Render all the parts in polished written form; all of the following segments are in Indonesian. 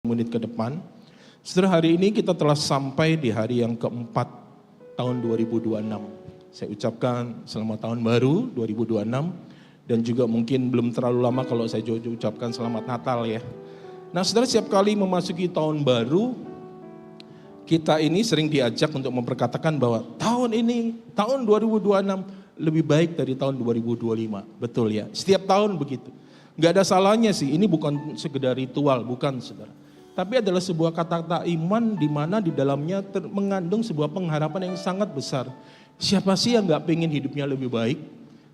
menit ke depan. Setelah hari ini kita telah sampai di hari yang keempat tahun 2026. Saya ucapkan selamat tahun baru 2026 dan juga mungkin belum terlalu lama kalau saya ucapkan selamat Natal ya. Nah, saudara, setiap kali memasuki tahun baru, kita ini sering diajak untuk memperkatakan bahwa tahun ini, tahun 2026 lebih baik dari tahun 2025. Betul ya, setiap tahun begitu. Gak ada salahnya sih, ini bukan sekedar ritual, bukan saudara. Tapi adalah sebuah kata-kata iman di mana di dalamnya mengandung sebuah pengharapan yang sangat besar. Siapa sih yang gak pengen hidupnya lebih baik?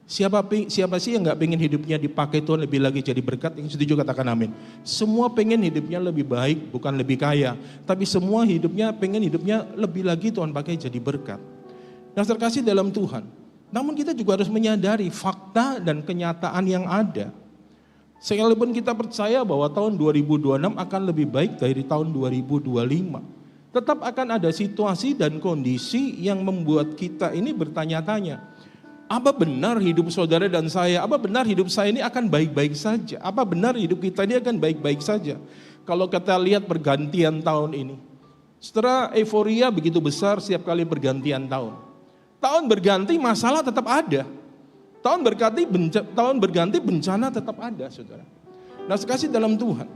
Siapa sih yang gak pengen hidupnya dipakai Tuhan lebih lagi jadi berkat? Yang setuju katakan amin. Semua pengen hidupnya lebih baik, bukan lebih kaya. Tapi semua pengen hidupnya lebih lagi Tuhan pakai jadi berkat. Nah, terkasih dalam Tuhan. Namun kita juga harus menyadari fakta dan kenyataan yang ada. Sekalipun kita percaya bahwa tahun 2026 akan lebih baik dari tahun 2025. Tetap akan ada situasi dan kondisi yang membuat kita ini bertanya-tanya. Apa benar hidup saudara dan saya? Apa benar hidup saya ini akan baik-baik saja? Apa benar hidup kita ini akan baik-baik saja? Kalau kita lihat pergantian tahun ini. Setelah euforia begitu besar setiap kali pergantian tahun. Tahun berganti masalah tetap ada. Tahun berganti bencana tetap ada, saudara. Nah, sekasih dalam Tuhan.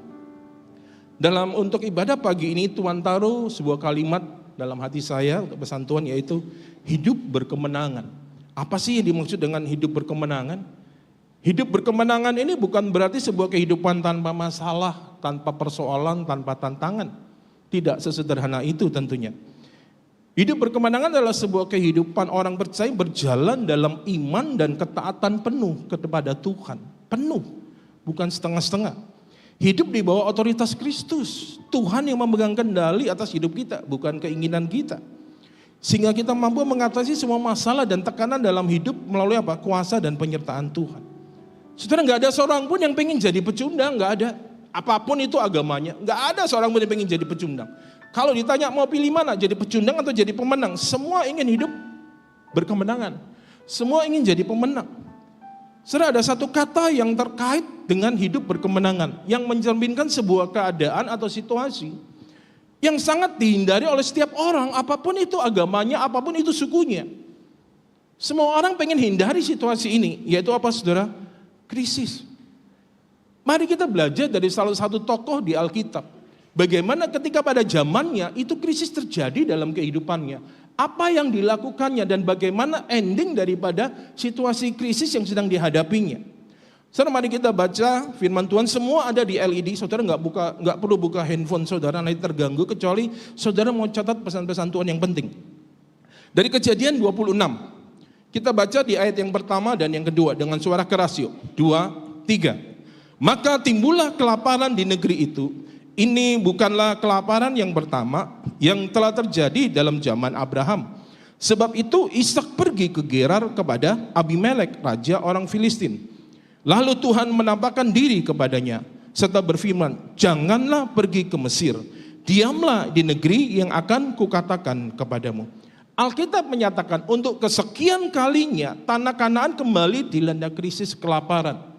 Untuk ibadah pagi ini Tuhan taruh sebuah kalimat dalam hati saya untuk pesan Tuhan, yaitu hidup berkemenangan. Apa sih yang dimaksud dengan hidup berkemenangan? Hidup berkemenangan ini bukan berarti sebuah kehidupan tanpa masalah, tanpa persoalan, tanpa tantangan. Tidak sesederhana itu tentunya. Hidup berkemenangan adalah sebuah kehidupan orang percaya berjalan dalam iman dan ketaatan penuh kepada Tuhan. Penuh, bukan setengah-setengah. Hidup di bawah otoritas Kristus. Tuhan yang memegang kendali atas hidup kita, bukan keinginan kita. Sehingga kita mampu mengatasi semua masalah dan tekanan dalam hidup melalui apa? Kuasa dan penyertaan Tuhan. Saudara, gak ada seorang pun yang pengen jadi pecundang, gak ada. Apapun itu agamanya, gak ada seorang pun yang pengen jadi pecundang. Kalau ditanya mau pilih mana, jadi pecundang atau jadi pemenang, semua ingin hidup berkemenangan. Semua ingin jadi pemenang. Saudara, ada satu kata yang terkait dengan hidup berkemenangan, yang mencerminkan sebuah keadaan atau situasi yang sangat dihindari oleh setiap orang, apapun itu agamanya, apapun itu sukunya. Semua orang pengen hindari situasi ini, yaitu apa saudara? Krisis. Mari kita belajar dari salah satu tokoh di Alkitab. Bagaimana ketika pada zamannya itu krisis terjadi dalam kehidupannya. Apa yang dilakukannya dan bagaimana ending daripada situasi krisis yang sedang dihadapinya. Saudara, mari kita baca firman Tuhan, semua ada di LED. Saudara nggak perlu buka handphone saudara, nanti terganggu kecuali saudara mau catat pesan-pesan Tuhan yang penting. Dari Kejadian 26. Kita baca di ayat yang pertama dan yang kedua dengan suara keras yuk. 2, 3. Maka timbullah kelaparan di negeri itu. Ini bukanlah kelaparan yang pertama yang telah terjadi dalam zaman Abraham. Sebab itu Ishak pergi ke Gerar kepada Abimelek, raja orang Filistin. Lalu Tuhan menampakkan diri kepadanya serta berfirman, janganlah pergi ke Mesir, diamlah di negeri yang akan kukatakan kepadamu. Alkitab menyatakan untuk kesekian kalinya tanah Kanaan kembali dilanda krisis kelaparan.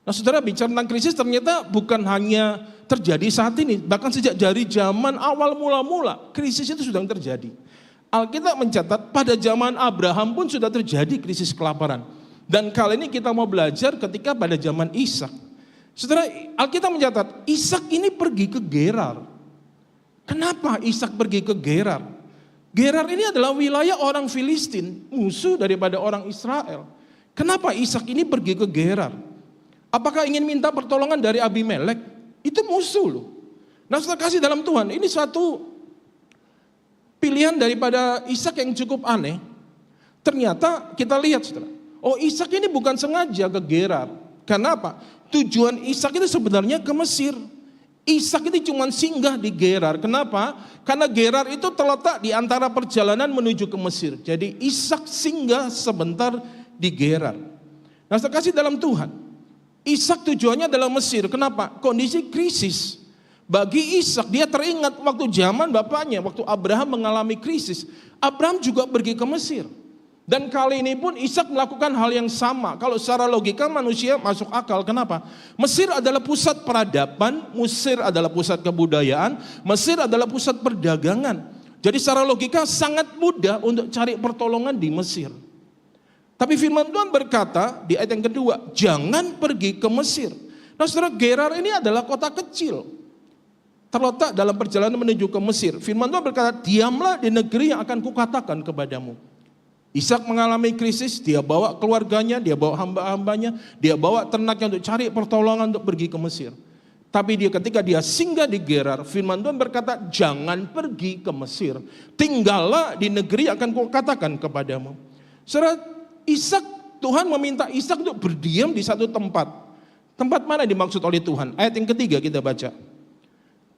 Nah, saudara, bicara tentang krisis ternyata bukan hanya terjadi saat ini, bahkan sejak dari zaman awal mula-mula krisis itu sudah terjadi. Alkitab mencatat pada zaman Abraham pun sudah terjadi krisis kelaparan. Dan kali ini kita mau belajar ketika pada zaman Ishak. Saudara, Alkitab mencatat Ishak ini pergi ke Gerar. Kenapa Ishak pergi ke Gerar? Gerar ini adalah wilayah orang Filistin, musuh daripada orang Israel. Kenapa Ishak ini pergi ke Gerar? Apakah ingin minta pertolongan dari Abimelek? Itu musuh loh. Nah, saudara kasih dalam Tuhan, ini suatu pilihan daripada Ishak yang cukup aneh. Ternyata kita lihat saudara, oh Ishak ini bukan sengaja ke Gerar. Kenapa? Tujuan Ishak itu sebenarnya ke Mesir. Ishak itu cuma singgah di Gerar. Kenapa? Karena Gerar itu terletak di antara perjalanan menuju ke Mesir. Jadi Ishak singgah sebentar di Gerar. Nah, saudara kasih dalam Tuhan, Ishak tujuannya adalah Mesir. Kenapa? Kondisi krisis. Bagi Ishak, dia teringat waktu zaman bapaknya, waktu Abraham mengalami krisis. Abraham juga pergi ke Mesir. Dan kali ini pun Ishak melakukan hal yang sama. Kalau secara logika manusia masuk akal. Kenapa? Mesir adalah pusat peradaban, Mesir adalah pusat kebudayaan, Mesir adalah pusat perdagangan. Jadi secara logika sangat mudah untuk cari pertolongan di Mesir. Tapi firman Tuhan berkata di ayat yang kedua, jangan pergi ke Mesir. Nah saudara, Gerar ini adalah kota kecil, terletak dalam perjalanan menuju ke Mesir. Firman Tuhan berkata, diamlah di negeri yang akan kukatakan kepadamu. Ishak mengalami krisis, dia bawa keluarganya, dia bawa hamba-hambanya, dia bawa ternaknya untuk cari pertolongan untuk pergi ke Mesir. Tapi ketika dia singgah di Gerar, firman Tuhan berkata, jangan pergi ke Mesir, tinggallah di negeri yang akan kukatakan kepadamu. Saudara, Tuhan meminta Ishak untuk berdiam di satu tempat. Tempat mana dimaksud oleh Tuhan? Ayat yang ketiga kita baca.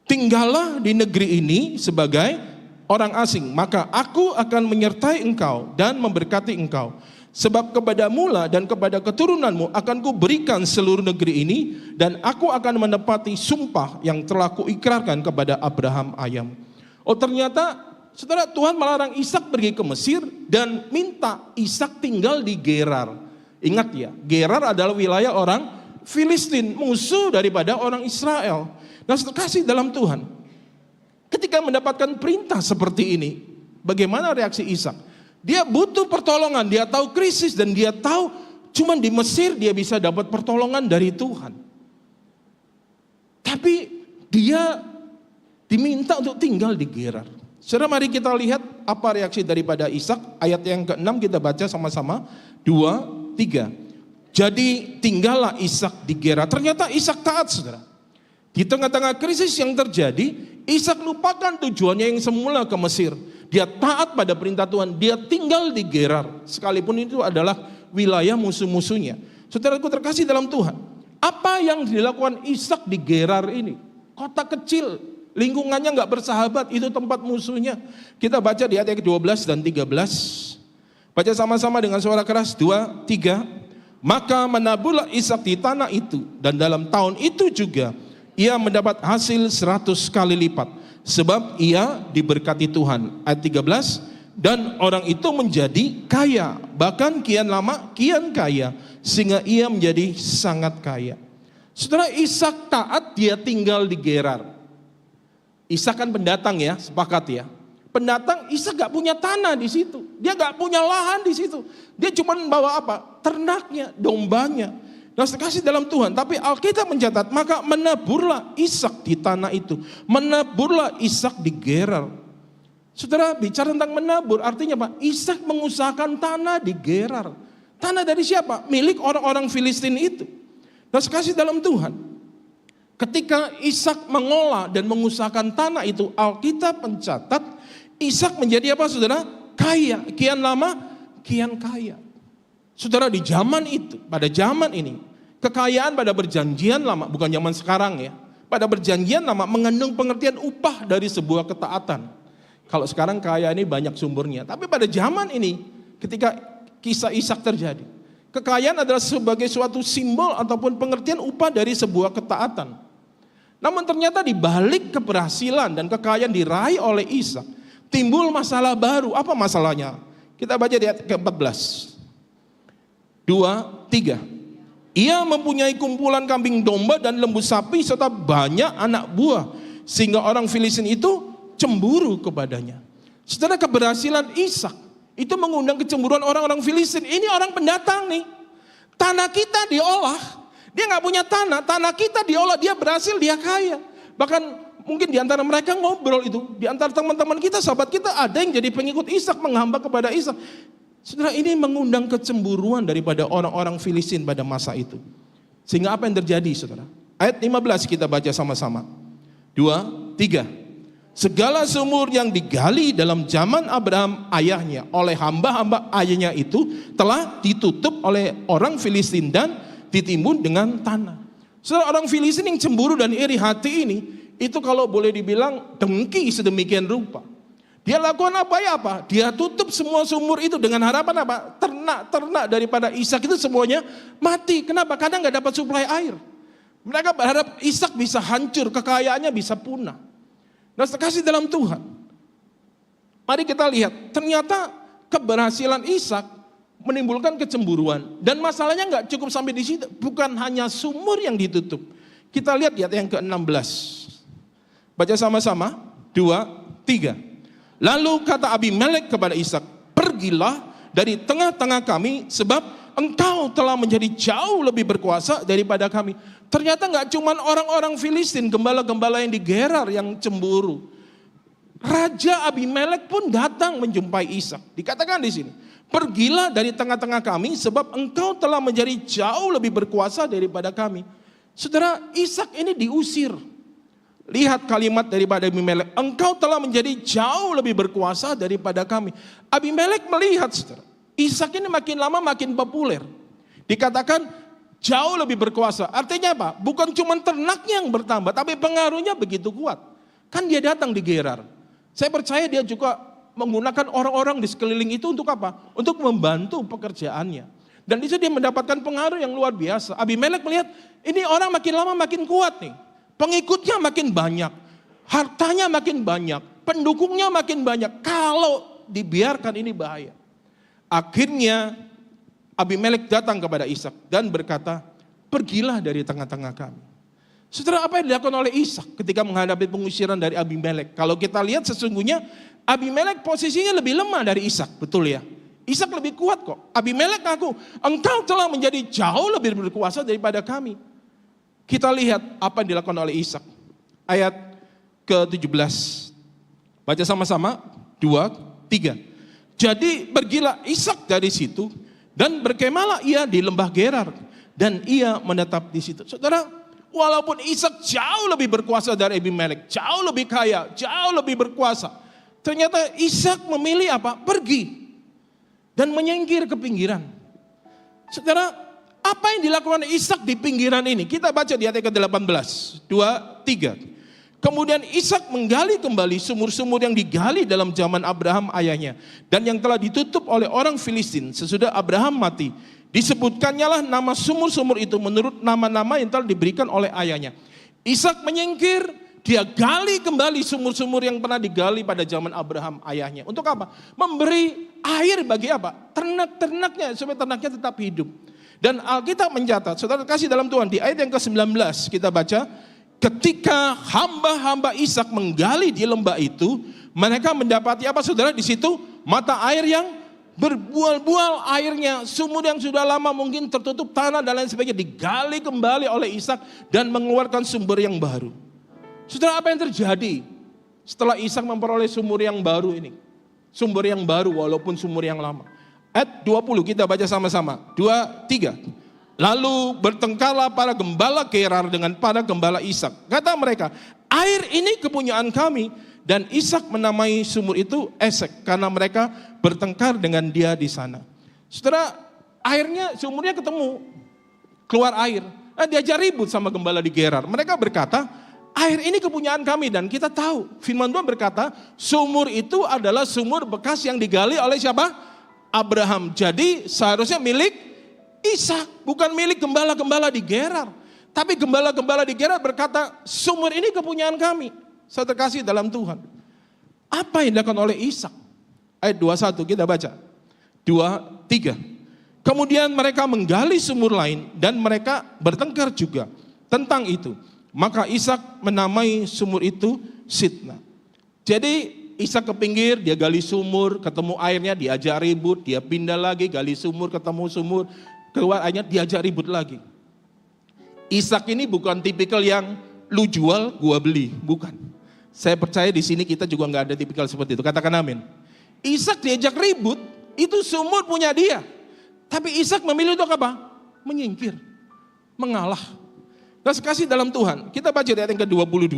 Tinggallah di negeri ini sebagai orang asing, maka aku akan menyertai engkau dan memberkati engkau. Sebab kepadamu lah dan kepada keturunanmu akan kuberikan seluruh negeri ini, dan aku akan menepati sumpah yang telah kuikrarkan kepada Abraham ayam. Oh ternyata saudara, Tuhan melarang Ishak pergi ke Mesir dan minta Ishak tinggal di Gerar. Ingat ya, Gerar adalah wilayah orang Filistin, musuh daripada orang Israel. Nah kasih dalam Tuhan, ketika mendapatkan perintah seperti ini, bagaimana reaksi Ishak? Dia butuh pertolongan, dia tahu krisis dan dia tahu cuman di Mesir dia bisa dapat pertolongan dari Tuhan. Tapi dia diminta untuk tinggal di Gerar. Saudara, mari kita lihat apa reaksi daripada Ishak. Ayat yang ke-6 kita baca sama-sama. 2, 3. Jadi tinggallah Ishak di Gerar. Ternyata Ishak taat, saudara. Di tengah-tengah krisis yang terjadi, Ishak lupakan tujuannya yang semula ke Mesir. Dia taat pada perintah Tuhan. Dia tinggal di Gerar, sekalipun itu adalah wilayah musuh-musuhnya. Saudaraku terkasih dalam Tuhan, apa yang dilakukan Ishak di Gerar ini? Kota kecil, lingkungannya nggak bersahabat, itu tempat musuhnya. Kita baca di ayat 12 dan 13. Baca sama-sama dengan suara keras. 2, 3. Maka menaburlah Ishak di tanah itu, dan dalam tahun itu juga ia mendapat hasil 100 kali lipat, sebab ia diberkati Tuhan. Ayat 13, dan orang itu menjadi kaya, bahkan kian lama kian kaya, sehingga ia menjadi sangat kaya. Saudara, Ishak taat, dia tinggal di Gerar. Ishak kan pendatang ya, sepakat ya. Pendatang, Ishak gak punya tanah di situ, dia gak punya lahan di situ. Dia cuma bawa apa? Ternaknya, dombanya. Nah sekasih dalam Tuhan, tapi Alkitab mencatat, maka menaburlah Ishak di tanah itu, menaburlah Ishak di Gerar. Saudara, bicara tentang menabur, artinya apa? Ishak mengusahakan tanah di Gerar. Tanah dari siapa? Milik orang-orang Filistin itu. Nah sekasih dalam Tuhan, ketika Ishak mengolah dan mengusahakan tanah itu, Alkitab mencatat, Ishak menjadi apa saudara? Kaya, kian lama kian kaya. Saudara, di zaman itu, pada zaman ini, kekayaan pada perjanjian lama, bukan zaman sekarang ya, pada perjanjian lama mengandung pengertian upah dari sebuah ketaatan. Kalau sekarang kaya ini banyak sumbernya, tapi pada zaman ini, ketika kisah Ishak terjadi, kekayaan adalah sebagai suatu simbol ataupun pengertian upah dari sebuah ketaatan. Namun ternyata di balik keberhasilan dan kekayaan diraih oleh Ishak, timbul masalah baru. Apa masalahnya? Kita baca di ayat ke-14. 2, 3. Ia mempunyai kumpulan kambing domba dan lembu sapi serta banyak anak buah, sehingga orang Filistin itu cemburu kepadanya. Setelah keberhasilan Ishak itu mengundang kecemburuan orang-orang Filistin. Ini orang pendatang nih, tanah kita diolah, dia nggak punya tanah, tanah kita diolah, dia berhasil, dia kaya. Bahkan mungkin di antara mereka ngobrol itu, di antara teman-teman kita, sahabat kita, ada yang jadi pengikut Ishak, menghamba kepada Ishak. Saudara, ini mengundang kecemburuan daripada orang-orang Filistin pada masa itu. Sehingga apa yang terjadi, saudara? Ayat 15 kita baca sama-sama. 2, 3. Segala sumur yang digali dalam zaman Abraham ayahnya oleh hamba-hamba ayahnya itu telah ditutup oleh orang Filistin dan ditimbun dengan tanah. Saudara, orang Filistin yang cemburu dan iri hati ini, itu kalau boleh dibilang dengki sedemikian rupa. Dia lakukan apa ya apa? Dia tutup semua sumur itu dengan harapan apa? Ternak daripada Ishak itu semuanya mati. Kenapa? Karena nggak dapat suplai air. Mereka berharap Ishak bisa hancur, kekayaannya bisa punah. Nah, sekasih dalam Tuhan, mari kita lihat, ternyata keberhasilan Ishak menimbulkan kecemburuan. Dan masalahnya nggak cukup sampai di situ, bukan hanya sumur yang ditutup. Kita lihat di ayat yang ke-16. Baca sama-sama, 2, 3. Lalu kata Abimelek kepada Ishak, pergilah dari tengah-tengah kami, sebab engkau telah menjadi jauh lebih berkuasa daripada kami. Ternyata nggak cuma orang-orang Filistin, gembala-gembala yang di Gerar yang cemburu. Raja Abimelek pun datang menjumpai Ishak. Dikatakan di sini, pergilah dari tengah-tengah kami, sebab engkau telah menjadi jauh lebih berkuasa daripada kami. Saudara, Ishak ini diusir. Lihat kalimat daripada Abimelek, engkau telah menjadi jauh lebih berkuasa daripada kami. Abimelek melihat, saudara, Ishak ini makin lama makin populer. Dikatakan jauh lebih berkuasa. Artinya apa? Bukan cuma ternaknya yang bertambah, tapi pengaruhnya begitu kuat. Kan dia datang di Gerar. Saya percaya dia juga menggunakan orang-orang di sekeliling itu untuk apa? Untuk membantu pekerjaannya. Dan di situ dia mendapatkan pengaruh yang luar biasa. Abimelek melihat ini orang makin lama makin kuat nih. Pengikutnya makin banyak, hartanya makin banyak, pendukungnya makin banyak. Kalau dibiarkan ini bahaya. Akhirnya Abimelek datang kepada Ishak dan berkata, pergilah dari tengah-tengah kami. Saudara, apa yang dilakukan oleh Ishak ketika menghadapi pengusiran dari Abimelek? Kalau kita lihat sesungguhnya Abimelek posisinya lebih lemah dari Ishak, betul ya? Ishak lebih kuat kok. Abimelek ngaku, engkau telah menjadi jauh lebih berkuasa daripada kami. Kita lihat apa yang dilakukan oleh Ishak. Ayat ke-17. Baca sama-sama, 2, 3. Jadi pergilah Ishak dari situ dan berkemahlah ia di lembah Gerar dan ia menetap di situ. Saudara, walaupun Ishak jauh lebih berkuasa dari Abimelek, jauh lebih kaya, jauh lebih berkuasa, ternyata Ishak memilih apa? Pergi dan menyingkir ke pinggiran. Saudara, apa yang dilakukan Ishak di pinggiran ini? Kita baca di ayat ke-18, 2, 3. Kemudian Ishak menggali kembali sumur-sumur yang digali dalam zaman Abraham ayahnya, dan yang telah ditutup oleh orang Filistin sesudah Abraham mati. Disebutkannya lah nama sumur-sumur itu menurut nama-nama yang telah diberikan oleh ayahnya. Ishak menyingkir, dia gali kembali sumur-sumur yang pernah digali pada zaman Abraham ayahnya. Untuk apa? Memberi air bagi apa? Ternak-ternaknya, supaya ternaknya tetap hidup. Dan Alkitab mencatat, saudara kasih dalam Tuhan, di ayat yang ke-19 kita baca, ketika hamba-hamba Ishak menggali di lembah itu, mereka mendapati apa saudara di situ? Mata air yang berbual-bual airnya, sumur yang sudah lama mungkin tertutup tanah dan lain sebagainya digali kembali oleh Ishak dan mengeluarkan sumber yang baru. Saudara, apa yang terjadi setelah Ishak memperoleh sumur yang baru ini? Sumber yang baru walaupun sumur yang lama. Ayat 20 kita baca sama-sama. 2, 3. Lalu bertengkarlah para gembala Gerar dengan para gembala Ishak. Kata mereka, air ini kepunyaan kami. Dan Ishak menamai sumur itu Esek, karena mereka bertengkar dengan dia di sana. Saudara, airnya, sumurnya ketemu, keluar air. Nah, diajak ribut sama gembala di Gerar. Mereka berkata, air ini kepunyaan kami. Dan kita tahu, firman Tuhan berkata, sumur itu adalah sumur bekas yang digali oleh siapa? Abraham. Jadi seharusnya milik Ishak, bukan milik gembala-gembala di Gerar. Tapi gembala-gembala di Gerar berkata, sumur ini kepunyaan kami. Saya terkasih dalam Tuhan. Apa yang dilakukan oleh Ishak? Ayat 21 kita baca. 2, 3. Kemudian mereka menggali sumur lain dan mereka bertengkar juga tentang itu. Maka Ishak menamai sumur itu Sitna. Jadi Ishak ke pinggir, dia gali sumur, ketemu airnya, diajak ribut, dia pindah lagi, gali sumur, ketemu sumur, keluar airnya, diajak ribut lagi. Ishak ini bukan tipikal yang lu jual, gua beli, bukan. Saya percaya di sini kita juga nggak ada tipikal seperti itu. Katakan amin. Ishak diajak ribut, itu sumur punya dia. Tapi Ishak memilih untuk apa? Menyingkir, mengalah. Nah, sekasih dalam Tuhan, kita baca di ayat yang ke-22.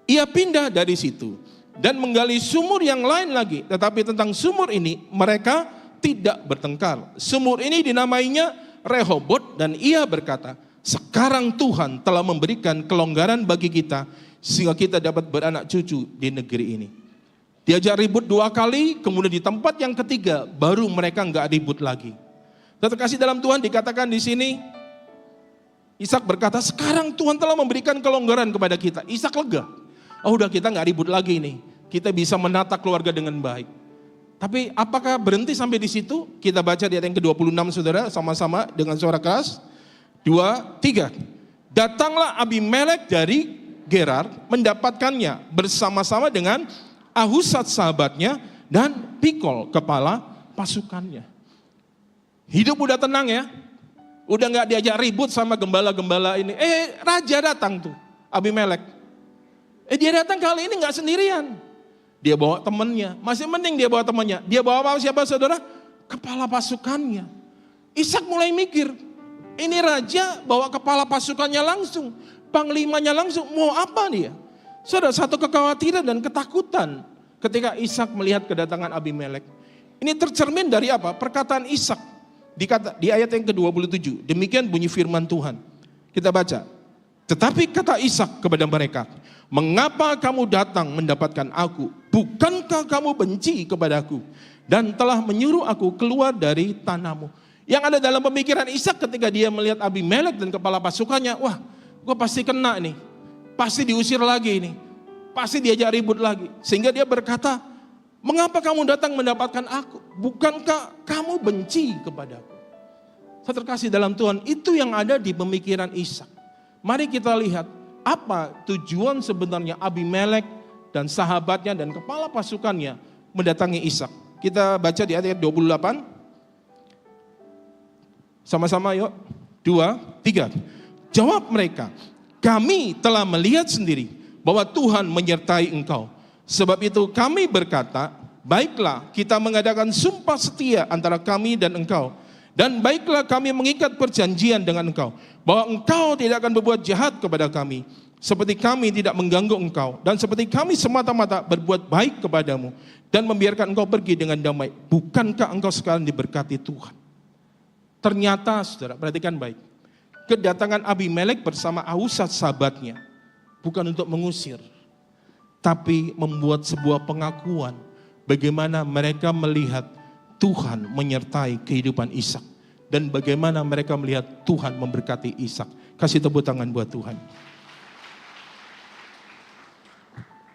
Ia pindah dari situ dan menggali sumur yang lain lagi. Tetapi tentang sumur ini mereka tidak bertengkar. Sumur ini dinamainya Rehobot dan ia berkata, sekarang Tuhan telah memberikan kelonggaran bagi kita sehingga kita dapat beranak cucu di negeri ini. Diajak ribut 2 kali, kemudian di tempat yang ketiga baru mereka enggak ribut lagi. Terkasih dalam Tuhan, dikatakan di sini, Ishak berkata, sekarang Tuhan telah memberikan kelonggaran kepada kita. Ishak lega. Oh, udah kita nggak ribut lagi nih. Kita bisa menata keluarga dengan baik. Tapi apakah berhenti sampai di situ? Kita baca di ayat yang ke-26 saudara, sama-sama dengan suara keras. 2, 3. Datanglah Abimelek dari Gerar mendapatkannya bersama-sama dengan Ahuzat sahabatnya dan Pikol kepala pasukannya. Hidup udah tenang ya. Udah gak diajak ribut sama gembala-gembala ini. Raja datang tuh, Abimelek. Dia datang kali ini gak sendirian. Dia bawa temannya. Masih mending dia bawa temannya. Dia bawa apa siapa saudara? Kepala pasukannya. Ishak mulai mikir. Ini raja bawa kepala pasukannya langsung. Panglimanya langsung. Mau apa dia? Saudara, satu kekhawatiran dan ketakutan ketika Ishak melihat kedatangan Abimelek. Ini tercermin dari apa? Perkataan Ishak. Di ayat yang ke-27, demikian bunyi firman Tuhan. Kita baca. Tetapi kata Ishak kepada mereka, mengapa kamu datang mendapatkan aku? Bukankah kamu benci kepadaku dan telah menyuruh aku keluar dari tanahmu? Yang ada dalam pemikiran Ishak ketika dia melihat Abimelek dan kepala pasukannya, wah, gue pasti kena nih, pasti diusir lagi nih, pasti diajak ribut lagi. Sehingga dia berkata, mengapa kamu datang mendapatkan aku? Bukankah kamu benci kepadaku? Saya terkasih dalam Tuhan, itu yang ada di pemikiran Ishak. Mari kita lihat apa tujuan sebenarnya Abimelek dan sahabatnya dan kepala pasukannya mendatangi Ishak. Kita baca di ayat 28. Sama-sama yuk. 2, 3. Jawab mereka, kami telah melihat sendiri bahwa Tuhan menyertai engkau. Sebab itu kami berkata, baiklah kita mengadakan sumpah setia antara kami dan engkau. Dan baiklah kami mengikat perjanjian dengan engkau, bahwa engkau tidak akan berbuat jahat kepada kami, seperti kami tidak mengganggu engkau, dan seperti kami semata-mata berbuat baik kepadamu, dan membiarkan engkau pergi dengan damai. Bukankah engkau sekarang diberkati Tuhan? Ternyata saudara, perhatikan baik, kedatangan Abimelek bersama Ahuzat sahabatnya, bukan untuk mengusir, tapi membuat sebuah pengakuan, bagaimana mereka melihat Tuhan menyertai kehidupan Ishak. Dan bagaimana mereka melihat Tuhan memberkati Ishak. Kasih tepuk tangan buat Tuhan.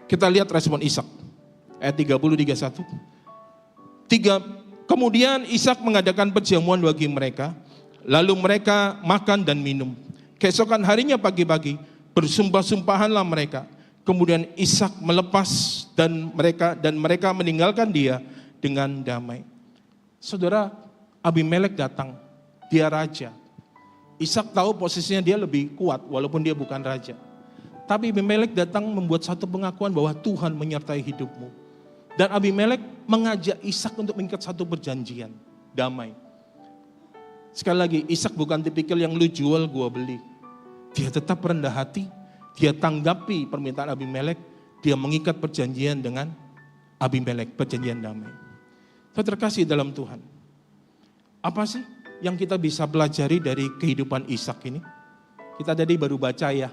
Kita lihat respon Ishak. Ayat 30-31. Kemudian Ishak mengadakan perjamuan bagi mereka. Lalu mereka makan dan minum. Keesokan harinya pagi-pagi bersumpah-sumpahanlah mereka. Kemudian Ishak melepas dan mereka meninggalkan dia dengan damai. Saudara, Abimelek datang, dia raja. Ishak tahu posisinya dia lebih kuat walaupun dia bukan raja. Tapi Abimelek datang membuat satu pengakuan bahwa Tuhan menyertai hidupmu. Dan Abimelek mengajak Ishak untuk mengikat satu perjanjian, damai. Sekali lagi, Ishak bukan tipikal yang lu jual gua beli. Dia tetap rendah hati, dia tanggapi permintaan Abimelek, dia mengikat perjanjian dengan Abimelek, perjanjian damai. Saya terkasih dalam Tuhan. Apa sih yang kita bisa pelajari dari kehidupan Ishak ini? Kita tadi baru baca ya.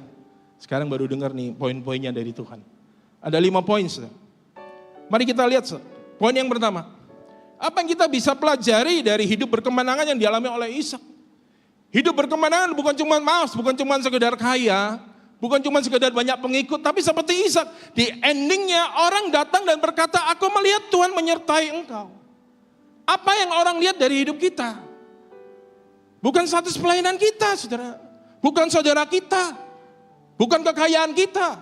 Sekarang baru dengar nih poin-poinnya dari Tuhan. Ada 5 poin. Mari kita lihat. Poin yang pertama. Apa yang kita bisa pelajari dari hidup berkemenangan yang dialami oleh Ishak? Hidup berkemenangan bukan cuma sekedar kaya. Bukan cuma sekedar banyak pengikut. Tapi seperti Ishak. Di endingnya orang datang dan berkata, aku melihat Tuhan menyertai engkau. Apa yang orang lihat dari hidup kita? Bukan status pelayanan kita, saudara. Bukan saudara kita. Bukan kekayaan kita.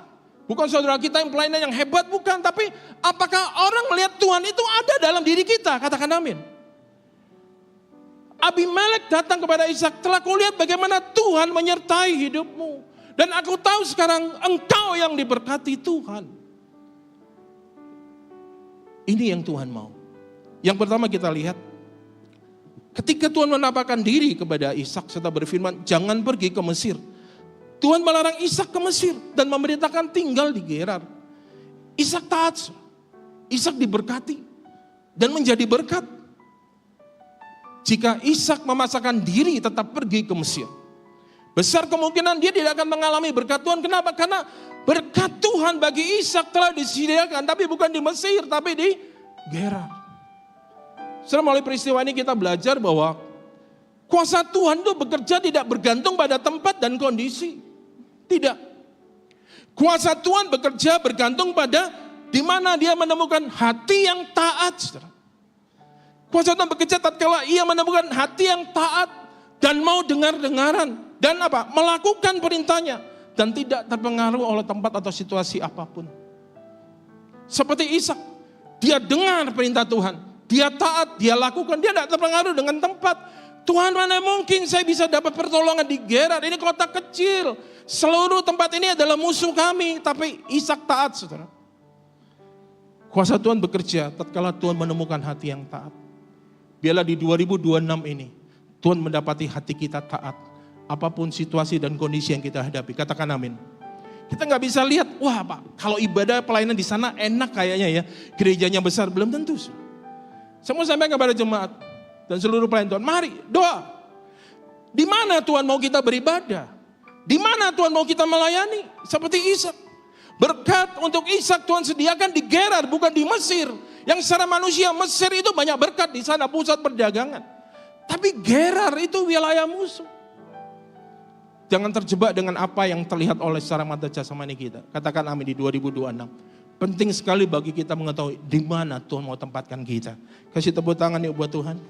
Bukan saudara kita yang pelayanan yang hebat, bukan. Tapi apakah orang melihat Tuhan itu ada dalam diri kita? Katakan amin. Abimelek datang kepada Ishak, telah kulihat bagaimana Tuhan menyertai hidupmu. Dan aku tahu sekarang engkau yang diberkati Tuhan. Ini yang Tuhan mau. Yang pertama kita lihat, ketika Tuhan menampakkan diri kepada Ishak serta berfirman, jangan pergi ke Mesir. Tuhan melarang Ishak ke Mesir dan memerintahkan tinggal di Gerar. Ishak taat, Ishak diberkati dan menjadi berkat. Jika Ishak memaksakan diri tetap pergi ke Mesir, besar kemungkinan dia tidak akan mengalami berkat Tuhan. Kenapa? Karena berkat Tuhan bagi Ishak telah disediakan, tapi bukan di Mesir, tapi di Gerar. Setelah melalui peristiwa ini kita belajar bahwa kuasa Tuhan itu bekerja tidak bergantung pada tempat dan kondisi. Tidak. Kuasa Tuhan bekerja bergantung pada di mana dia menemukan hati yang taat. Saudara. Kuasa Tuhan bekerja tatkala ia menemukan hati yang taat dan mau dengar-dengaran dan apa? Melakukan perintahnya dan tidak terpengaruh oleh tempat atau situasi apapun. Seperti Ishak, dia dengar perintah Tuhan, dia taat, dia lakukan, dia tidak terpengaruh dengan tempat. Tuhan, mana mungkin saya bisa dapat pertolongan di Gerar, ini kota kecil, seluruh tempat ini adalah musuh kami. Tapi Ishak taat, saudara. Kuasa Tuhan bekerja tatkala Tuhan menemukan hati yang taat. Biarlah di 2026 ini Tuhan mendapati hati kita taat. Apapun situasi dan kondisi yang kita hadapi. Katakan amin. Kita nggak bisa lihat, wah Pak, kalau ibadah pelayanan di sana enak kayaknya ya. Gerejanya besar, belum tentu. Saya mau sampaikan kepada jemaat dan seluruh pelayan Tuhan, mari doa. Di mana Tuhan mau kita beribadah? Di mana Tuhan mau kita melayani? Seperti Ishak. Berkat untuk Ishak Tuhan sediakan di Gerar, bukan di Mesir. Yang secara manusia Mesir itu banyak berkat di sana, pusat perdagangan. Tapi Gerar itu wilayah musuh. Jangan terjebak dengan apa yang terlihat oleh secara mata jasmani kita. Katakan amin di 2026. Penting sekali bagi kita mengetahui di mana Tuhan mau tempatkan kita. Kasih tepuk tangan yuk buat Tuhan.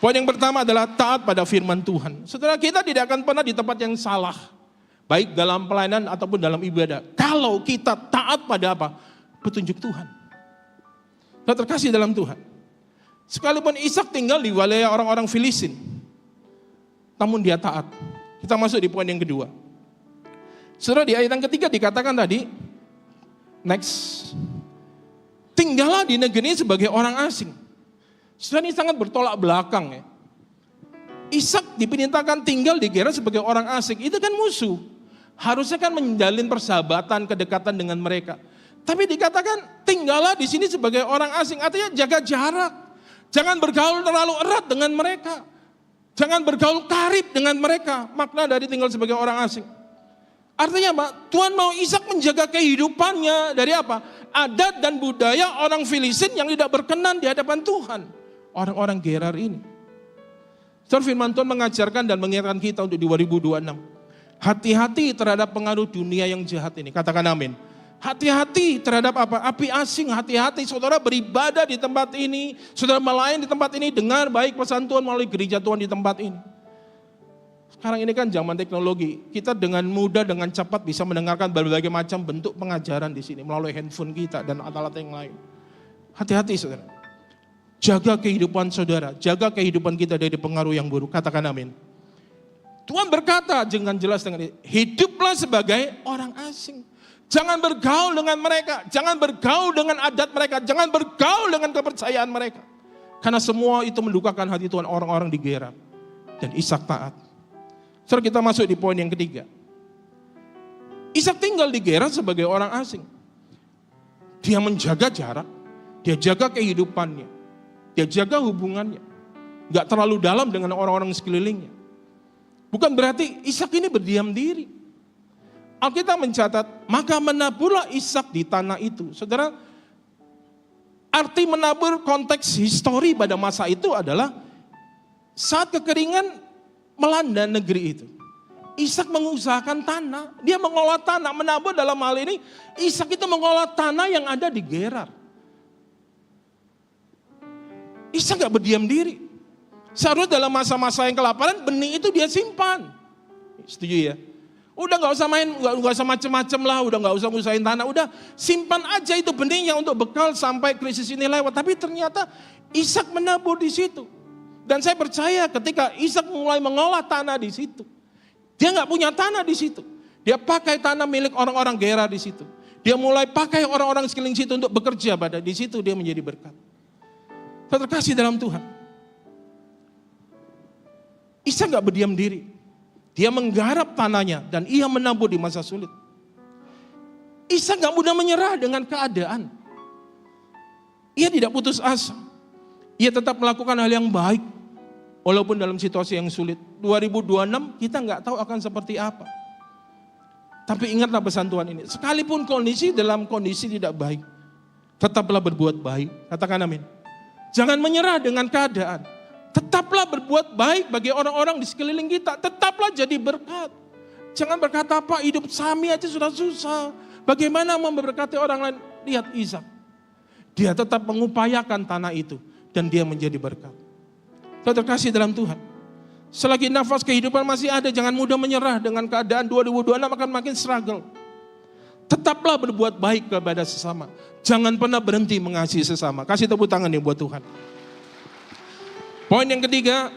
Poin yang pertama adalah taat pada firman Tuhan. Saudara, kita tidak akan pernah di tempat yang salah. Baik dalam pelayanan ataupun dalam ibadah. Kalau kita taat pada apa? Petunjuk Tuhan. Kita terkasih dalam Tuhan. Sekalipun Ishak tinggal di wilayah orang-orang Filistin. Namun dia taat. Kita masuk di poin yang kedua. Saudara, di ayat yang ketiga dikatakan tadi. Next. Tinggallah di negeri ini sebagai orang asing. Saudara, ini sangat bertolak belakang ya. Ishak diperintahkan tinggal di Gerar sebagai orang asing. Itu kan musuh. Harusnya kan menjalin persahabatan, kedekatan dengan mereka. Tapi dikatakan tinggallah di sini sebagai orang asing. Artinya jaga jarak. Jangan bergaul terlalu erat dengan mereka. Jangan bergaul karib dengan mereka. Makna dari tinggal sebagai orang asing. Artinya apa? Tuhan mau Ishak menjaga kehidupannya dari apa? Adat dan budaya orang Filistin yang tidak berkenan di hadapan Tuhan. Orang-orang Gerar ini. Saudara, firman Tuhan mengajarkan dan mengingatkan kita untuk di 2026. Hati-hati terhadap pengaruh dunia yang jahat ini. Katakan amin. Hati-hati terhadap apa? Api asing. Hati-hati saudara beribadah di tempat ini. Saudara melayani di tempat ini. Dengar baik pesan Tuhan melalui gereja Tuhan di tempat ini. Sekarang ini kan zaman teknologi. Kita dengan mudah, dengan cepat bisa mendengarkan berbagai macam bentuk pengajaran di sini. Melalui handphone kita dan alat-alat yang lain. Hati-hati saudara. Jaga kehidupan saudara. Jaga kehidupan kita dari pengaruh yang buruk. Katakan amin. Tuhan berkata dengan jelas dengan ini. Hiduplah sebagai orang asing. Jangan bergaul dengan mereka. Jangan bergaul dengan adat mereka. Jangan bergaul dengan kepercayaan mereka. Karena semua itu mendukakan hati Tuhan orang-orang di Gerar. Dan Ishak taat. Sekarang kita masuk di poin yang ketiga. Ishak tinggal di Gerar sebagai orang asing. Dia menjaga jarak. Dia jaga kehidupannya. Dia jaga hubungannya. Gak terlalu dalam dengan orang-orang sekelilingnya. Bukan berarti Ishak ini berdiam diri. Alkitab mencatat, maka menaburlah Ishak di tanah itu. Saudara, arti menabur konteks histori pada masa itu adalah saat kekeringan melanda negeri itu. Ishak mengusahakan tanah, dia mengolah tanah, menabur dalam hal ini. Ishak itu mengolah tanah yang ada di Gerar. Ishak gak berdiam diri. Seharusnya dalam masa-masa yang kelaparan, benih itu dia simpan. Setuju ya? Udah gak usah main, gak usah macem-macem lah, udah gak usah ngusahain tanah, udah simpan aja itu benihnya untuk bekal sampai krisis ini lewat. Tapi ternyata Ishak menabur di situ. Dan saya percaya ketika Ishak mulai mengolah tanah di situ, dia gak punya tanah di situ. Dia pakai tanah milik orang-orang Gerar di situ. Dia mulai pakai orang-orang sekeliling situ untuk bekerja pada di situ dia menjadi berkat. Saya terkasih dalam Tuhan. Ishak gak berdiam diri. Dia menggarap tanahnya dan ia menabur di masa sulit. Ishak gak mudah menyerah dengan keadaan. Ia tidak putus asa. Ia tetap melakukan hal yang baik. Walaupun dalam situasi yang sulit. 2026 kita gak tahu akan seperti apa. Tapi ingatlah pesan Tuhan ini. Sekalipun kondisi dalam kondisi tidak baik. Tetaplah berbuat baik. Katakan amin. Jangan menyerah dengan keadaan. Tetaplah berbuat baik bagi orang-orang di sekeliling kita. Tetaplah jadi berkat. Jangan berkata apa, hidup Sami aja sudah susah. Bagaimana memberkati orang lain? Lihat Ishak. Dia tetap mengupayakan tanah itu. dan dia menjadi berkat. Saudara terkasih dalam Tuhan, selagi nafas kehidupan masih ada, jangan mudah menyerah dengan keadaan 2026 akan makin struggle. Tetaplah berbuat baik kepada sesama. Jangan pernah berhenti mengasihi sesama. Kasih tepuk tangan nih buat Tuhan. Poin yang ketiga,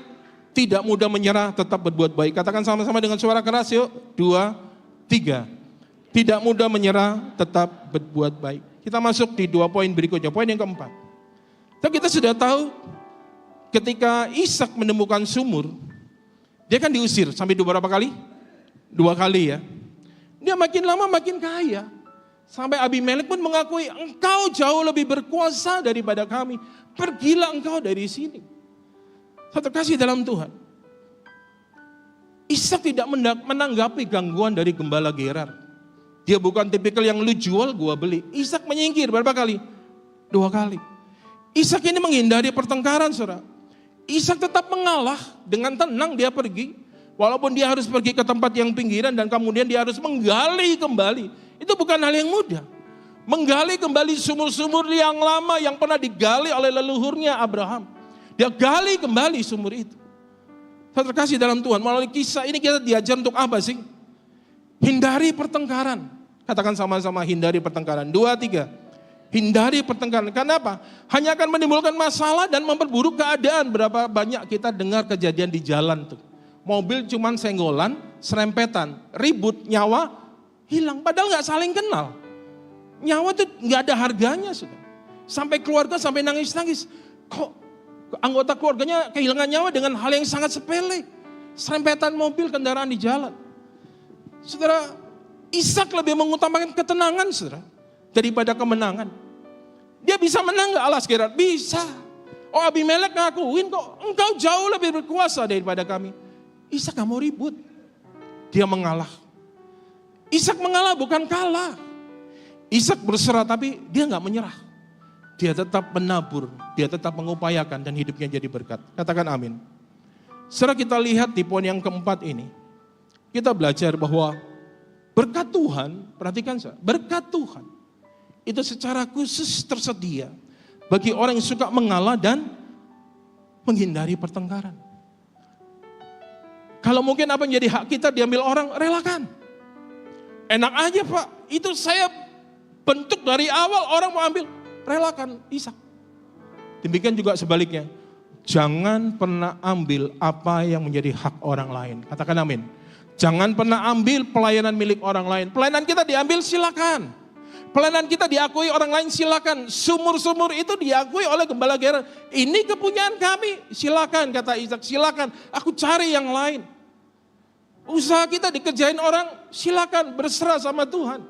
tidak mudah menyerah, tetap berbuat baik. Katakan sama-sama dengan suara keras yuk. 2, 3. Tidak mudah menyerah, tetap berbuat baik. Kita masuk di 2 poin berikutnya. Poin yang keempat. Dan kita sudah tahu ketika Ishak menemukan sumur, dia kan diusir sampai berapa kali? 2 kali ya. Dia makin lama makin kaya. Sampai Abimelek pun mengakui, engkau jauh lebih berkuasa daripada kami. Pergilah engkau dari sini. Saya terkasih dalam Tuhan. Ishak tidak menanggapi gangguan dari gembala Gerar. Dia bukan tipikal yang lu jual gua beli. Ishak menyingkir berapa kali? 2 kali. Ishak ini menghindari pertengkaran, saudara. Ishak tetap mengalah, dengan tenang dia pergi. Walaupun dia harus pergi ke tempat yang pinggiran dan kemudian dia harus menggali kembali. Itu bukan hal yang mudah. Menggali kembali sumur-sumur yang lama yang pernah digali oleh leluhurnya Abraham. Dia gali kembali sumur itu. Saya terkasih dalam Tuhan, melalui kisah ini kita diajar untuk apa sih? Hindari pertengkaran. Katakan sama-sama, hindari pertengkaran. 2, 3. Hindari pertengkaran. Kenapa? Hanya akan menimbulkan masalah dan memperburuk keadaan. Berapa banyak kita dengar kejadian di jalan tuh. Mobil cuman senggolan, serempetan, ribut, nyawa hilang. Padahal nggak saling kenal. Nyawa tuh nggak ada harganya, sudah. Sampai keluarga sampai nangis-nangis. Kok anggota keluarganya kehilangan nyawa dengan hal yang sangat sepele? Serempetan mobil, kendaraan di jalan. Saudara, Ishak lebih mengutamakan ketenangan, saudara, daripada kemenangan. Dia bisa menang nggak alas Gerar? Bisa. Oh, Abimelek ngakuin kok, engkau jauh lebih berkuasa daripada kami. Ishak gak mau ribut. Dia mengalah. Ishak mengalah bukan kalah. Ishak berserah tapi dia gak menyerah. Dia tetap menabur. Dia tetap mengupayakan dan hidupnya jadi berkat. Katakan amin. Setelah kita lihat di poin yang keempat ini. Kita belajar bahwa berkat Tuhan, perhatikan saya. Berkat Tuhan itu secara khusus tersedia bagi orang yang suka mengalah dan menghindari pertengkaran. Kalau mungkin apa yang jadi hak kita diambil orang, relakan. Enak aja Pak, itu saya bentuk dari awal orang mau ambil, relakan. Ishak. Demikian juga sebaliknya. Jangan pernah ambil apa yang menjadi hak orang lain. Katakan amin. Jangan pernah ambil pelayanan milik orang lain. Pelayanan kita diambil silakan. Pelayanan kita diakui orang lain silakan. Sumur-sumur itu diakui oleh gembala Gerar. Ini kepunyaan kami. Silakan kata Ishak, silakan. Aku cari yang lain. Usaha kita dikerjain orang, silakan berserah sama Tuhan.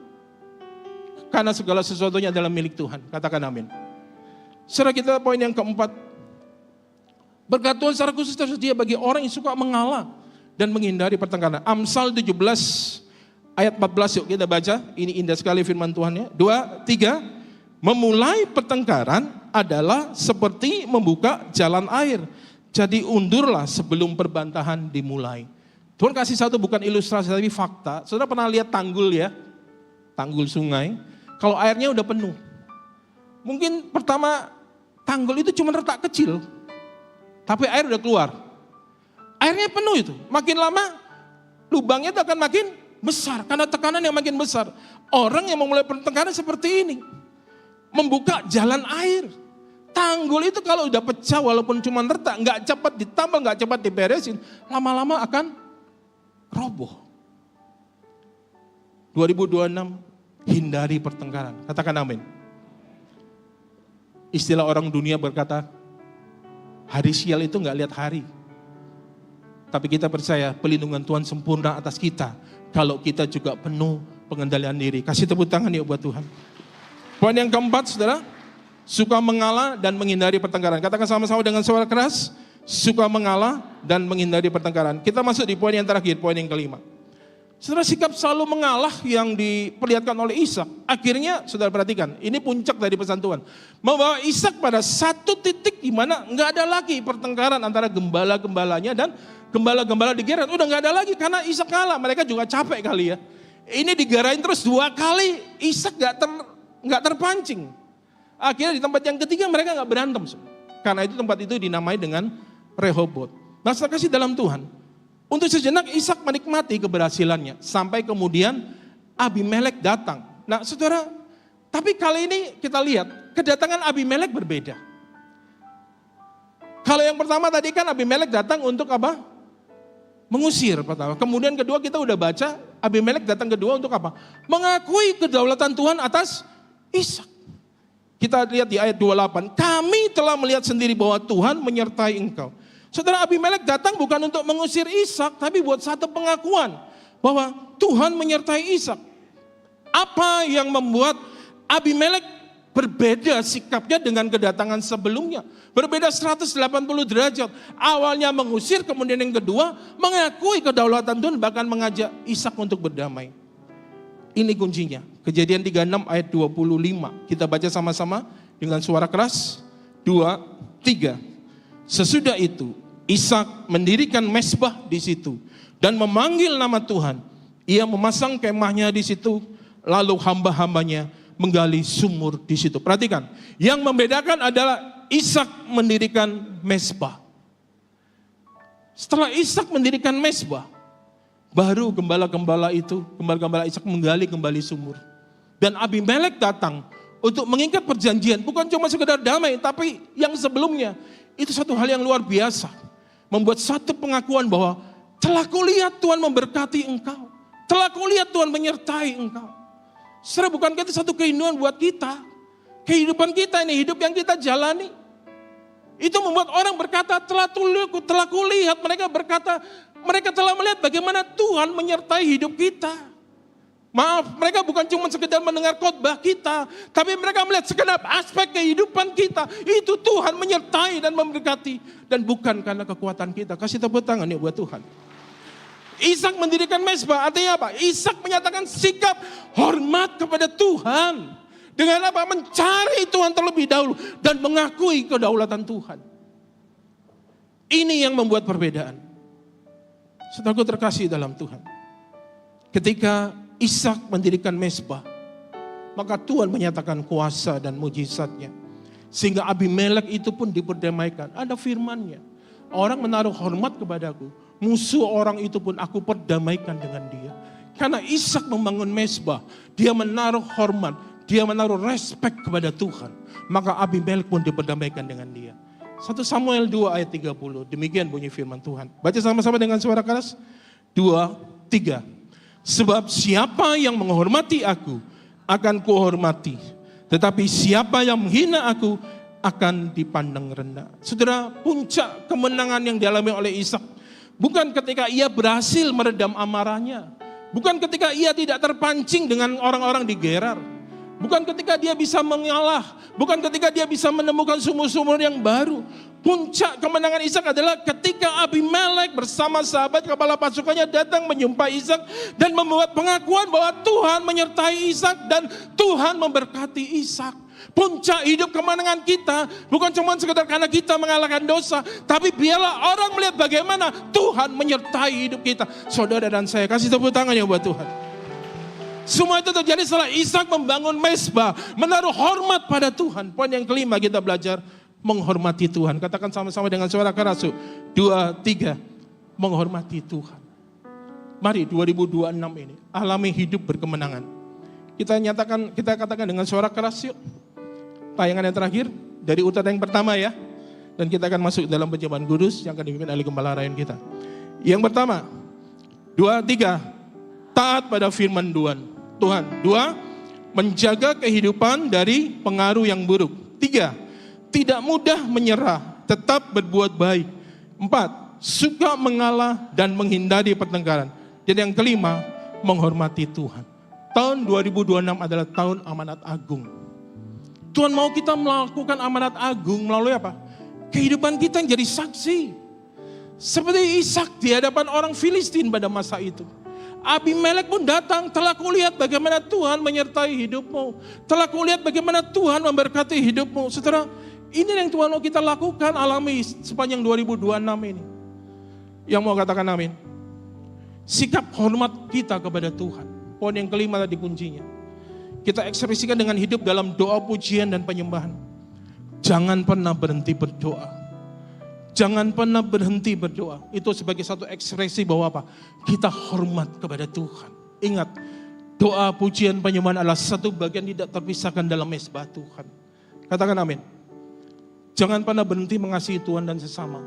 Karena segala sesuatunya adalah milik Tuhan. Katakan amin. Setelah kita poin yang keempat. Berkat Tuhan secara khusus tersedia bagi orang yang suka mengalah dan menghindari pertengkaran. Amsal 17 ayat 14 yuk kita baca. Ini indah sekali firman Tuhan ya. 2, 3. Memulai pertengkaran adalah seperti membuka jalan air. Jadi undurlah sebelum perbantahan dimulai. Tuhan kasih satu bukan ilustrasi tapi fakta. Saudara pernah lihat tanggul ya? Tanggul sungai. Kalau airnya udah penuh. Mungkin pertama tanggul itu cuma retak kecil. Tapi air udah keluar. Airnya penuh itu. Makin lama lubangnya itu akan makin besar. Karena tekanan yang makin besar. Orang yang memulai pertengkaran seperti ini. Membuka jalan air. Tanggul itu kalau udah pecah walaupun cuma retak. Gak cepat ditambal, gak cepat diberesin. Lama-lama akan roboh. 2026 hindari pertengkaran. Katakan amin. Istilah orang dunia berkata, hari sial itu gak lihat hari. Tapi kita percaya pelindungan Tuhan sempurna atas kita. Kalau kita juga penuh pengendalian diri. Kasih tepuk tangan ya buat Tuhan. Poin yang keempat saudara. Suka mengalah dan menghindari pertengkaran. Katakan sama-sama dengan suara keras. Suka mengalah dan menghindari pertengkaran. Kita masuk di poin yang terakhir, poin yang kelima. Saudara, sikap selalu mengalah yang diperlihatkan oleh Ishak. Akhirnya, saudara perhatikan, ini puncak dari pesan Tuhan. Membawa Ishak pada satu titik di mana nggak ada lagi pertengkaran antara gembala-gembalanya dan gembala-gembala di Gerar. Udah nggak ada lagi karena Ishak kalah. Mereka juga capek kali ya. Ini digarain terus 2 kali, Ishak nggak terpancing. Akhirnya di tempat yang ketiga mereka nggak berantem. Karena itu tempat itu dinamai dengan Rehobot. Nah, saudara kasih dalam Tuhan, untuk sejenak Ishak menikmati keberhasilannya. Sampai kemudian Abimelek datang. Nah saudara, tapi kali ini kita lihat, kedatangan Abimelek berbeda. Kalau yang pertama tadi kan Abimelek datang untuk apa? Mengusir pertama. Kemudian kedua kita udah baca, Abimelek datang kedua untuk apa? Mengakui kedaulatan Tuhan atas Ishak. Kita lihat di ayat 28. Kami telah melihat sendiri bahwa Tuhan menyertai engkau. Saudara, Abimelek datang bukan untuk mengusir Ishak, tapi buat satu pengakuan bahwa Tuhan menyertai Ishak. Apa yang membuat Abimelek berbeda sikapnya dengan kedatangan sebelumnya? Berbeda 180 derajat. Awalnya mengusir, kemudian yang kedua mengakui kedaulatan Tuhan, bahkan mengajak Ishak untuk berdamai. Ini kuncinya. Kejadian 36 ayat 25. Kita baca sama-sama dengan suara keras. 2, 3. Sesudah itu Ishak mendirikan mezbah di situ dan memanggil nama Tuhan. Ia memasang kemahnya di situ, lalu hamba-hambanya menggali sumur di situ. Perhatikan, yang membedakan adalah Ishak mendirikan mezbah. Setelah Ishak mendirikan mezbah, baru gembala-gembala Ishak menggali kembali sumur. Dan Abimelek datang untuk mengikat perjanjian, bukan cuma sekedar damai, tapi yang sebelumnya. Itu satu hal yang luar biasa. Membuat satu pengakuan bahwa telah kulihat Tuhan memberkati engkau. Telah kulihat Tuhan menyertai engkau. Saudara, bukankah itu satu kerinduan buat kita? Kehidupan kita ini, hidup yang kita jalani. Itu membuat orang berkata, telah kulihat. Mereka berkata, mereka telah melihat bagaimana Tuhan menyertai hidup kita. Maaf, mereka bukan cuma sekedar mendengar khotbah kita, tapi mereka melihat segenap aspek kehidupan kita. Itu Tuhan menyertai dan memberkati. Dan bukan karena kekuatan kita. Kasih tepuk tangan ya buat Tuhan. Ishak mendirikan mezbah, artinya apa? Ishak menyatakan sikap hormat kepada Tuhan. Dengan apa? Mencari Tuhan terlebih dahulu dan mengakui kedaulatan Tuhan. Ini yang membuat perbedaan. Saudaraku terkasih dalam Tuhan. Ketika Ishak mendirikan mezbah, maka Tuhan menyatakan kuasa dan mujizatnya. Sehingga Abimelek itu pun diperdamaikan. Ada firman-Nya. Orang menaruh hormat kepadaku, musuh orang itu pun aku perdamaikan dengan dia. Karena Ishak membangun mezbah, dia menaruh hormat, dia menaruh respek kepada Tuhan. Maka Abimelek pun diperdamaikan dengan dia. 1 Samuel 2 ayat 30, demikian bunyi firman Tuhan. Baca sama-sama dengan suara keras. 2, 3. Sebab siapa yang menghormati aku, akan kuhormati. Tetapi siapa yang menghina aku, akan dipandang rendah. Saudara, puncak kemenangan yang dialami oleh Ishak bukan ketika ia berhasil meredam amarahnya, bukan ketika ia tidak terpancing dengan orang-orang di Gerar, bukan ketika dia bisa mengalah, bukan ketika dia bisa menemukan sumur-sumur yang baru. Puncak kemenangan Ishak adalah ketika Abimelek bersama sahabat kepala pasukannya datang menyumpah Ishak dan membuat pengakuan bahwa Tuhan menyertai Ishak dan Tuhan memberkati Ishak. Puncak hidup kemenangan kita bukan cuma sekedar karena kita mengalahkan dosa, tapi biarlah orang melihat bagaimana Tuhan menyertai hidup kita. Saudara dan saya, kasih tepuk tangan ya buat Tuhan. Semua itu terjadi setelah Ishak membangun mezbah, menaruh hormat pada Tuhan. Poin yang kelima kita belajar menghormati Tuhan. Katakan sama-sama dengan suara keras. 2, 3. Menghormati Tuhan. Mari 2026 ini alami hidup berkemenangan. Kita katakan dengan suara keras yuk. Tayangan yang terakhir dari urutan yang pertama ya. Dan kita akan masuk dalam perjamuan kudus yang akan dipimpin oleh Gembala Ryan kita. Yang pertama, 2, 3. Taat pada firman Tuhan. 2. Menjaga kehidupan dari pengaruh yang buruk. 3. Tidak mudah menyerah, tetap berbuat baik. 4. Suka mengalah dan menghindari pertengkaran. Dan yang kelima, menghormati Tuhan. Tahun 2026 adalah tahun amanat agung. Tuhan mau kita melakukan amanat agung melalui apa? Kehidupan kita yang jadi saksi. Seperti Ishak di hadapan orang Filistin pada masa itu. Abimelek pun datang, telah kulihat bagaimana Tuhan menyertai hidupmu. Telah kulihat bagaimana Tuhan memberkati hidupmu. Saudara, ini yang Tuhan mau kita lakukan, alami sepanjang 2026 ini. Yang mau katakan amin. Sikap hormat kita kepada Tuhan. Poin yang kelima tadi kuncinya. Kita ekspresikan dengan hidup dalam doa pujian dan penyembahan. Jangan pernah berhenti berdoa. Jangan pernah berhenti berdoa. Itu sebagai satu ekspresi bahwa apa? Kita hormat kepada Tuhan. Ingat, doa, pujian, penyembahan adalah satu bagian tidak terpisahkan dalam mezbah Tuhan. Katakan amin. Jangan pernah berhenti mengasihi Tuhan dan sesama.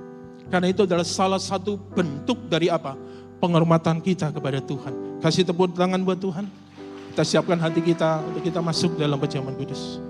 Karena itu adalah salah satu bentuk dari apa? Penghormatan kita kepada Tuhan. Kasih tepuk tangan buat Tuhan. Kita siapkan hati kita untuk kita masuk dalam perjamuan kudus.